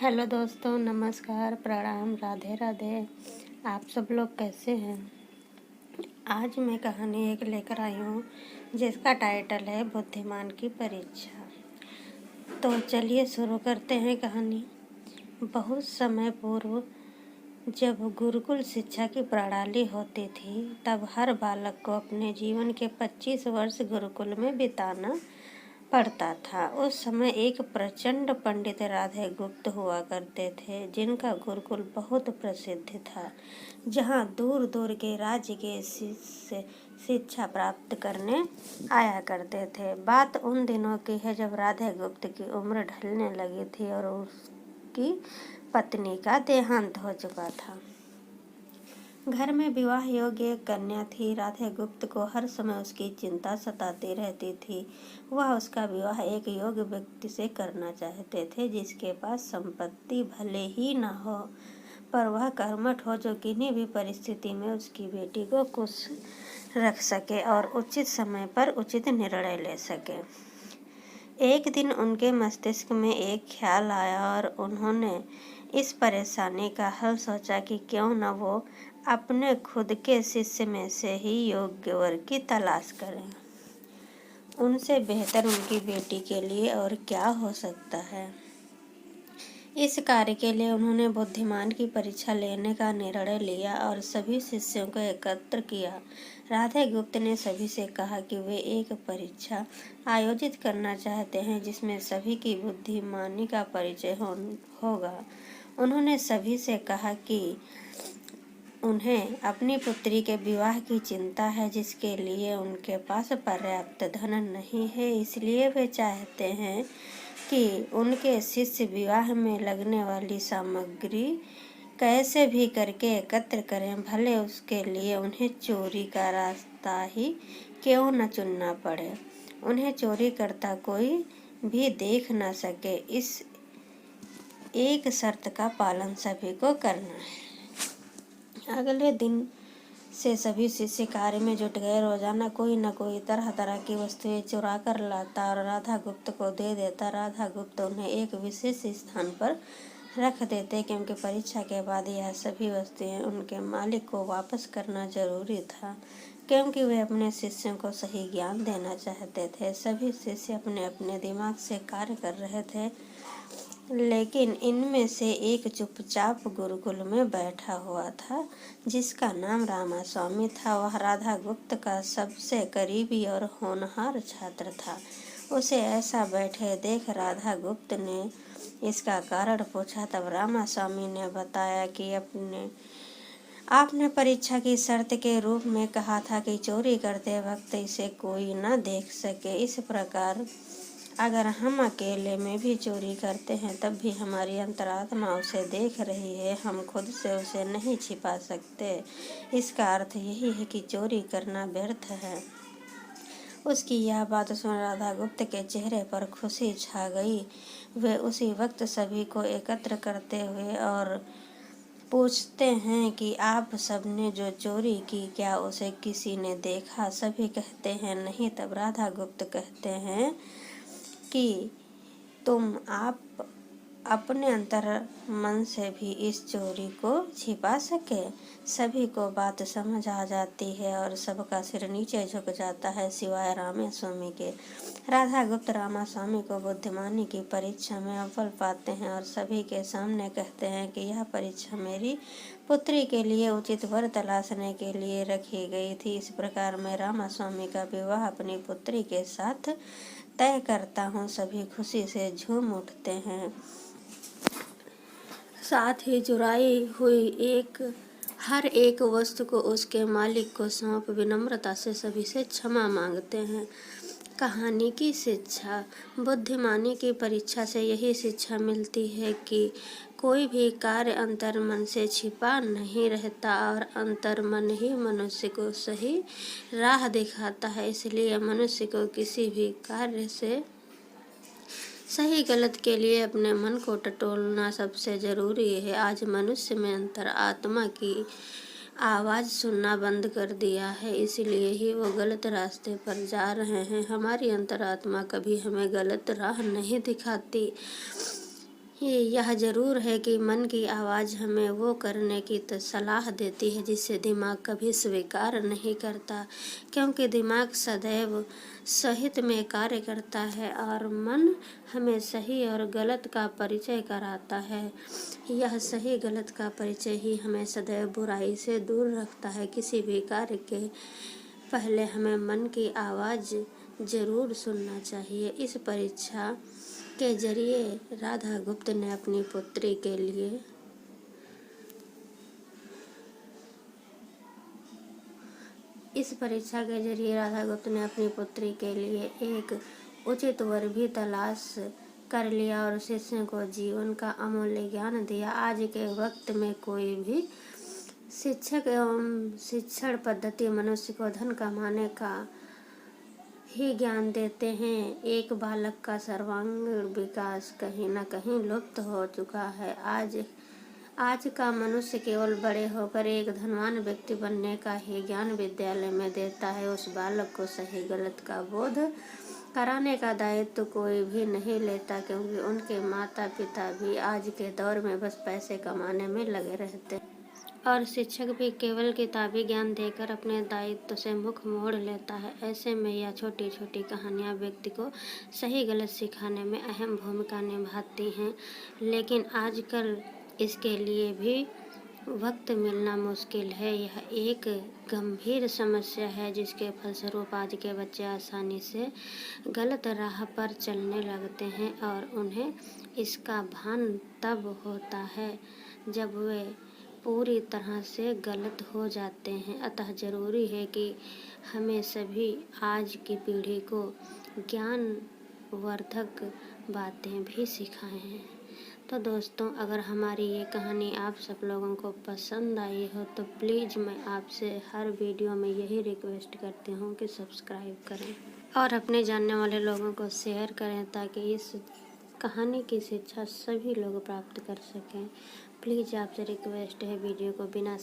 Hello दोस्तों, नमस्कार, प्रणाम, राधे राधे। आप सब लोग कैसे हैं? आज मैं कहानी एक लेकर आई हूँ जिसका टाइटल है बुद्धिमान की परीक्षा। तो चलिए शुरू करते हैं कहानी। बहुत समय पूर्व जब गुरुकुल शिक्षा की प्रणाली होती थी, तब हर बालक को अपने जीवन के 25 वर्ष गुरुकुल में बिताना पड़ता था। उस समय एक प्रचंड पंडित राधे गुप्त हुआ करते थे, जिनका गुरुकुल बहुत प्रसिद्ध था, जहाँ दूर दूर के राज्य के शिष्य शिक्षा प्राप्त करने आया करते थे। बात उन दिनों की है जब राधे गुप्त की उम्र ढलने लगी थी और उसकी पत्नी का देहांत हो चुका था। घर में विवाह योग्य एक कन्या थी। राधे गुप्त को हर समय उसकी चिंता सताती रहती थी। वह उसका विवाह एक योग्य व्यक्ति से करना चाहते थे, जिसके पास संपत्ति भले ही न हो, पर वह कर्मठ हो, जो किन्हीं भी परिस्थिति में उसकी बेटी को खुश रख सके और उचित समय पर उचित निर्णय ले सके। एक दिन उनके मस्तिष्क में एक ख्याल आया और उन्होंने इस परेशानी का हल सोचा कि क्यों न वो अपने खुद के शिष्य में से ही योग्य वर की तलाश करें। उनसे बेहतर उनकी बेटी के लिए और क्या हो सकता है। इस कार्य के लिए उन्होंने बुद्धिमान की परीक्षा लेने का निर्णय लिया और सभी शिष्यों को एकत्र किया। राधे गुप्त ने सभी से कहा कि वे एक परीक्षा आयोजित करना चाहते हैं, जिसमें सभी की बुद्धिमानी का परिचय होगा। उन्होंने सभी से कहा कि उन्हें अपनी पुत्री के विवाह की चिंता है, जिसके लिए उनके पास पर्याप्त धन नहीं है। इसलिए वे चाहते हैं कि उनके शिष्य विवाह में लगने वाली सामग्री कैसे भी करके एकत्र करें, भले उसके लिए उन्हें चोरी का रास्ता ही क्यों न चुनना पड़े। उन्हें चोरी करता कोई भी देख न सके, इस एक शर्त का पालन सभी को करना है। अगले दिन से सभी शिष्य कार्य में जुट गए। रोजाना कोई न कोई तरह तरह की वस्तुएं चुरा कर लाता और राधा गुप्त को दे देता। राधा गुप्त उन्हें एक विशेष स्थान पर रख देते, क्योंकि परीक्षा के बाद यह सभी वस्तुएं उनके मालिक को वापस करना जरूरी था, क्योंकि वे अपने शिष्यों को सही ज्ञान देना चाहते थे। सभी शिष्य अपने अपने दिमाग से कार्य कर रहे थे, लेकिन इनमें से एक चुपचाप गुरुकुल में बैठा हुआ था, जिसका नाम रामास्वामी था। वह राधा गुप्त का सबसे करीबी और होनहार छात्र था। उसे ऐसा बैठे देख राधा गुप्त ने इसका कारण पूछा। तब रामास्वामी ने बताया कि आपने परीक्षा की शर्त के रूप में कहा था कि चोरी करते वक्त इसे कोई न देख सके। इस प्रकार अगर हम अकेले में भी चोरी करते हैं, तब भी हमारी अंतरात्मा उसे देख रही है। हम खुद से उसे नहीं छिपा सकते। इसका अर्थ यही है कि चोरी करना व्यर्थ है। उसकी यह बात सुन राधा गुप्त के चेहरे पर खुशी छा गई। वे उसी वक्त सभी को एकत्र करते हुए और पूछते हैं कि आप सबने जो चोरी की, क्या उसे किसी ने देखा? सभी कहते हैं नहीं। तब राधा गुप्त कहते हैं कि आप अपने अंतर मन से भी इस चोरी को छिपा सके। सभी को बात समझ आ जाती है और सबका सिर नीचे झुक जाता है, सिवाय रामास्वामी के। राधा गुप्त रामास्वामी को बुद्धिमानी की परीक्षा में अव्वल पाते हैं और सभी के सामने कहते हैं कि यह परीक्षा मेरी पुत्री के लिए उचित वर तलाशने के लिए रखी गई थी। इस प्रकार मैं रामास्वामी का विवाह अपनी पुत्री के साथ तय करता हूँ। सभी खुशी से झूम उठते हैं। साथ ही चुराई हुई हर एक वस्तु को उसके मालिक को सौंप विनम्रता से सभी से क्षमा मांगते हैं। कहानी की शिक्षा। बुद्धिमानी की परीक्षा से यही शिक्षा मिलती है कि कोई भी कार्य अंतर्मन से छिपा नहीं रहता और अंतर्मन ही मनुष्य को सही राह दिखाता है। इसलिए मनुष्य को किसी भी कार्य से सही गलत के लिए अपने मन को टटोलना सबसे जरूरी है। आज मनुष्य में अंतर आत्मा की आवाज़ सुनना बंद कर दिया है, इसलिए ही वो गलत रास्ते पर जा रहे हैं। हमारी अंतरात्मा कभी हमें गलत राह नहीं दिखाती। यह ज़रूर है कि मन की आवाज़ हमें वो करने की तो सलाह देती है जिसे दिमाग कभी स्वीकार नहीं करता, क्योंकि दिमाग सदैव सहित में कार्य करता है और मन हमें सही और गलत का परिचय कराता है। यह सही गलत का परिचय ही हमें सदैव बुराई से दूर रखता है। किसी भी कार्य के पहले हमें मन की आवाज़ ज़रूर सुनना चाहिए। इस परीक्षा के जरिए राधा गुप्त ने अपनी पुत्री के लिए एक उचित वर भी तलाश कर लिया और शिष्य को जीवन का अमूल्य ज्ञान दिया। आज के वक्त में कोई भी शिक्षक एवं शिक्षण पद्धति मनुष्य को धन कमाने का ही ज्ञान देते हैं। एक बालक का सर्वांगीण विकास कहीं न कहीं लुप्त हो चुका है। आज का मनुष्य केवल बड़े होकर एक धनवान व्यक्ति बनने का ही ज्ञान विद्यालय में देता है। उस बालक को सही गलत का बोध कराने का दायित्व कोई भी नहीं लेता, क्योंकि उनके माता पिता भी आज के दौर में बस पैसे कमाने में लगे रहते हैं और शिक्षक भी केवल किताबी ज्ञान देकर अपने दायित्व से मुख मोड़ लेता है। ऐसे में यह छोटी छोटी कहानियाँ व्यक्ति को सही गलत सिखाने में अहम भूमिका निभाती हैं, लेकिन आजकल इसके लिए भी वक्त मिलना मुश्किल है। यह एक गंभीर समस्या है जिसके फलस्वरूप आज के बच्चे आसानी से गलत राह पर चलने लगते हैं और उन्हें इसका भान तब होता है जब वे पूरी तरह से गलत हो जाते हैं। अतः ज़रूरी है कि हमें सभी आज की पीढ़ी को ज्ञानवर्धक बातें भी सिखाएं। तो दोस्तों, अगर हमारी ये कहानी आप सब लोगों को पसंद आई हो तो प्लीज़ मैं आपसे हर वीडियो में यही रिक्वेस्ट करती हूँ कि सब्सक्राइब करें और अपने जानने वाले लोगों को शेयर करें, ताकि इस कहानी की शिक्षा सभी लोग प्राप्त कर सकें। प्लीज़ आपसे रिक्वेस्ट है, वीडियो को बिना